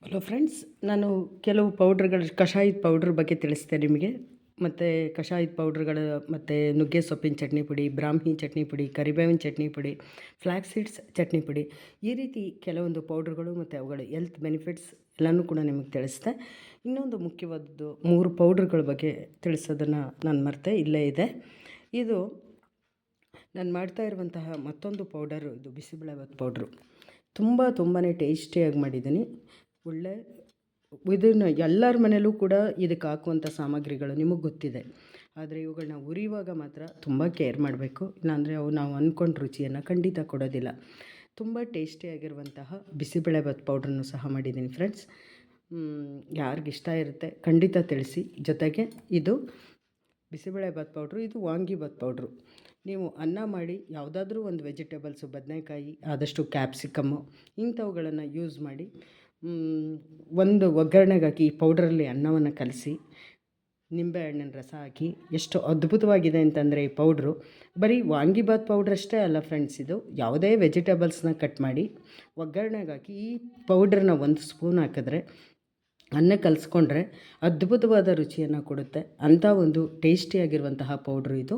Hello friends, ನಾನು ಕೆಲವು ಪೌಡ್ರ್ಗಳು ಕಷಾಯದ powder ಬಗ್ಗೆ ತಿಳಿಸ್ತೇನೆ ನಿಮಗೆ. ಮತ್ತು ಕಷಾಯದ ಪೌಡ್ರ್ಗಳು ಮತ್ತು ನುಗ್ಗೆ ಸೊಪ್ಪಿನ ಚಟ್ನಿ ಪುಡಿ, ಬ್ರಾಹ್ಮಿ ಚಟ್ನಿ ಪುಡಿ, ಕರಿಬೇವಿನ ಚಟ್ನಿ ಪುಡಿ, ಫ್ಲ್ಯಾಕ್ಸ್ ಸೀಡ್ಸ್ ಚಟ್ನಿ ಪುಡಿ, ಈ ರೀತಿ ಕೆಲವೊಂದು ಪೌಡ್ರ್ಗಳು ಮತ್ತು ಅವುಗಳ ಹೆಲ್ತ್ ಬೆನಿಫಿಟ್ಸ್ ಎಲ್ಲನೂ ಕೂಡ ನಿಮಗೆ ತಿಳಿಸ್ದೆ. ಇನ್ನೊಂದು ಮುಖ್ಯವಾದದ್ದು 3 ಪೌಡ್ರ್ಗಳ ಬಗ್ಗೆ ತಿಳಿಸೋದನ್ನು ನಾನು ಮರೆತೆ, ಇಲ್ಲೇ ಇದೆ. ಇದು ನಾನು ಮಾಡ್ತಾ ಇರುವಂತಹ ಮತ್ತೊಂದು ಪೌಡರು, ಇದು ಬಿಸಿಬೇಳೆಭಾತ್ ಪೌಡ್ರು. ತುಂಬಾ ಟೇಸ್ಟಿಯಾಗಿ ಮಾಡಿದ್ದೀನಿ. ಒಳ್ಳೆ ಇದನ್ನು ಎಲ್ಲರ ಮನೆಯಲ್ಲೂ ಕೂಡ ಇದಕ್ಕೆ ಹಾಕುವಂಥ ಸಾಮಗ್ರಿಗಳು ನಿಮಗೆ ಗೊತ್ತಿದೆ. ಆದರೆ ಇವುಗಳನ್ನ ಹುರಿಯುವಾಗ ಮಾತ್ರ ತುಂಬ ಕೇರ್ ಮಾಡಬೇಕು, ಇಲ್ಲಾಂದರೆ ಅವು ನಾವು ಅಂದ್ಕೊಂಡು ರುಚಿಯನ್ನು ಖಂಡಿತ ಕೊಡೋದಿಲ್ಲ. ತುಂಬ ಟೇಸ್ಟಿಯಾಗಿರುವಂತಹ ಬಿಸಿಬೇಳೆಭಾತ್ ಪೌಡ್ರನ್ನು ಸಹ ಮಾಡಿದ್ದೀನಿ ಫ್ರೆಂಡ್ಸ್. ಯಾರಿಗಿಷ್ಟ ಇರುತ್ತೆ ಖಂಡಿತ ತಿಳಿಸಿ. ಜೊತೆಗೆ ಇದು ಬಿಸಿಬೇಳೆಭಾತ್ ಪೌಡ್ರು, ಇದು ವಾಂಗಿಭಾತ್ ಪೌಡ್ರು. ನೀವು ಅನ್ನ ಮಾಡಿ ಯಾವುದಾದ್ರೂ ಒಂದು ವೆಜಿಟೇಬಲ್ಸು, ಬದನೆಕಾಯಿ, ಆದಷ್ಟು ಕ್ಯಾಪ್ಸಿಕಮ್ಮು ಇಂಥವುಗಳನ್ನು ಯೂಸ್ ಮಾಡಿ ಒಂದು ಒಗ್ಗರಣೆಗೆ ಹಾಕಿ ಈ ಪೌಡ್ರಲ್ಲಿ ಅನ್ನವನ್ನು ಕಲಸಿ ನಿಂಬೆಹಣ್ಣಿನ ರಸ ಹಾಕಿ ಎಷ್ಟು ಅದ್ಭುತವಾಗಿದೆ ಅಂತಂದರೆ ಈ ಪೌಡ್ರು. ಬರೀ ವಾಂಗಿಭಾತ್ ಪೌಡ್ರ್ ಅಷ್ಟೇ ಅಲ್ಲ ಫ್ರೆಂಡ್ಸ್, ಇದು ಯಾವುದೇ ವೆಜಿಟೇಬಲ್ಸ್ನ ಕಟ್ ಮಾಡಿ ಒಗ್ಗರಣೆಗೆ ಹಾಕಿ ಈ ಪೌಡ್ರನ್ನ 1 ಸ್ಪೂನ್ ಹಾಕಿದ್ರೆ ಅನ್ನ ಕಲಿಸ್ಕೊಂಡ್ರೆ ಅದ್ಭುತವಾದ ರುಚಿಯನ್ನು ಕೊಡುತ್ತೆ. ಅಂಥ ಒಂದು ಟೇಸ್ಟಿಯಾಗಿರುವಂತಹ ಪೌಡ್ರು ಇದು.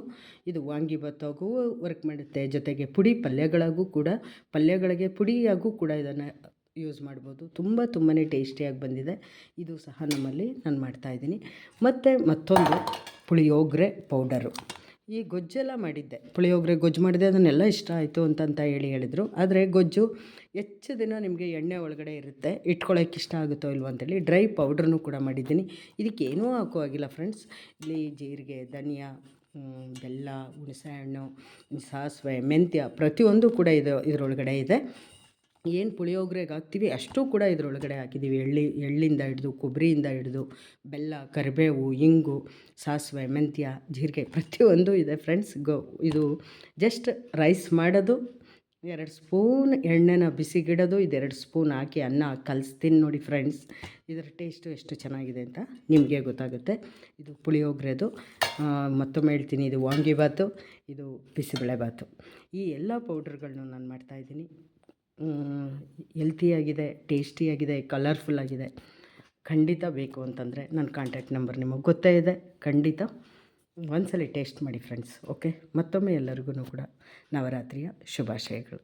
ಇದು ವಾಂಗಿಭಾತ್ಗೂ ವರ್ಕ್ ಮಾಡುತ್ತೆ, ಜೊತೆಗೆ ಪುಡಿ ಪಲ್ಯಗಳಿಗೂ ಕೂಡ, ಪಲ್ಯಗಳಿಗೆ ಪುಡಿಯಾಗೂ ಕೂಡ ಇದನ್ನು ಯೂಸ್ ಮಾಡ್ಬೋದು. ತುಂಬಾ ಟೇಸ್ಟಿಯಾಗಿ ಬಂದಿದೆ. ಇದು ಸಹ ನಮ್ಮಲ್ಲಿ ನಾನು ಮಾಡ್ತಾಯಿದ್ದೀನಿ. ಮತ್ತು ಮತ್ತೊಂದು ಪುಳಿಯೋಗರೆ ಪೌಡರು. ಈ ಗೊಜ್ಜೆಲ್ಲ ಮಾಡಿದ್ದೆ, ಪುಳಿಯೋಗರೆ ಗೊಜ್ಜು ಮಾಡಿದೆ, ಅದನ್ನೆಲ್ಲ ಇಷ್ಟ ಆಯಿತು ಅಂತ ಹೇಳಿದರು. ಆದರೆ ಗೊಜ್ಜು ಹೆಚ್ಚು ದಿನ ನಿಮಗೆ ಎಣ್ಣೆ ಒಳಗಡೆ ಇರುತ್ತೆ, ಇಟ್ಕೊಳ್ಳೋಕೆ ಇಷ್ಟ ಆಗುತ್ತೋ ಇಲ್ವೋ ಅಂತೇಳಿ ಡ್ರೈ ಪೌಡ್ರನ್ನು ಕೂಡ ಮಾಡಿದ್ದೀನಿ. ಇದಕ್ಕೇನೂ ಹಾಕುವಾಗಿಲ್ಲ ಫ್ರೆಂಡ್ಸ್. ಇಲ್ಲಿ ಜೀರಿಗೆ, ಧನಿಯಾ, ಬೆಲ್ಲ, ಹುಣಸೆಹಣ್ಣು, ಸಾಸಿವೆ, ಮೆಂತ್ಯ ಪ್ರತಿಯೊಂದು ಕೂಡ ಇದರೊಳಗಡೆ ಇದೆ. ಏನು ಪುಳಿಯೋಗರೆಗೆ ಹಾಕ್ತೀವಿ ಅಷ್ಟೂ ಕೂಡ ಇದರೊಳಗಡೆ ಹಾಕಿದ್ದೀವಿ. ಎಳ್ಳಿಂದ ಹಿಡಿದು, ಕೊಬ್ಬರಿಯಿಂದ ಹಿಡಿದು, ಬೆಲ್ಲ, ಕರಿಬೇವು, ಇಂಗು, ಸಾಸಿವೆ, ಮೆಂತ್ಯ, ಜೀರಿಗೆ ಪ್ರತಿಯೊಂದು ಇದೆ ಫ್ರೆಂಡ್ಸ್. ಇದು ಜಸ್ಟ್ ರೈಸ್ ಮಾಡೋದು, 2 ಸ್ಪೂನ್ ಎಣ್ಣೆನ ಬಿಸಿಗಿಡೋದು, ಇದು 2 ಸ್ಪೂನ್ ಹಾಕಿ ಅನ್ನ ಕಲಿಸ್ತೀನಿ ನೋಡಿ ಫ್ರೆಂಡ್ಸ್. ಇದರ ಟೇಸ್ಟು ಎಷ್ಟು ಚೆನ್ನಾಗಿದೆ ಅಂತ ನಿಮಗೆ ಗೊತ್ತಾಗುತ್ತೆ. ಇದು ಪುಳಿಯೋಗರೆದು. ಮತ್ತೊಮ್ಮೆ ಹೇಳ್ತೀನಿ, ಇದು ವಾಂಗಿಭಾತು, ಇದು ಬಿಸಿಬೇಳೆಭಾತು. ಈ ಎಲ್ಲ ಪೌಡ್ರ್ಗಳನ್ನೂ ನಾನು ಮಾಡ್ತಾಯಿದ್ದೀನಿ. ಹೆಲ್ತಿಯಾಗಿದೆ, ಟೇಸ್ಟಿಯಾಗಿದೆ, ಕಲರ್ಫುಲ್ಲಾಗಿದೆ. ಖಂಡಿತ ಬೇಕು ಅಂತಂದರೆ ನನ್ನ ಕಾಂಟ್ಯಾಕ್ಟ್ ನಂಬರ್ ನಿಮಗೆ ಗೊತ್ತೇ ಇದೆ. ಖಂಡಿತ ಒಂದ್ಸಲ ಟೇಸ್ಟ್ ಮಾಡಿ ಫ್ರೆಂಡ್ಸ್. ಓಕೆ, ಮತ್ತೊಮ್ಮೆ ಎಲ್ಲರಿಗೂ ಕೂಡ ನವರಾತ್ರಿಯ ಶುಭಾಶಯಗಳು.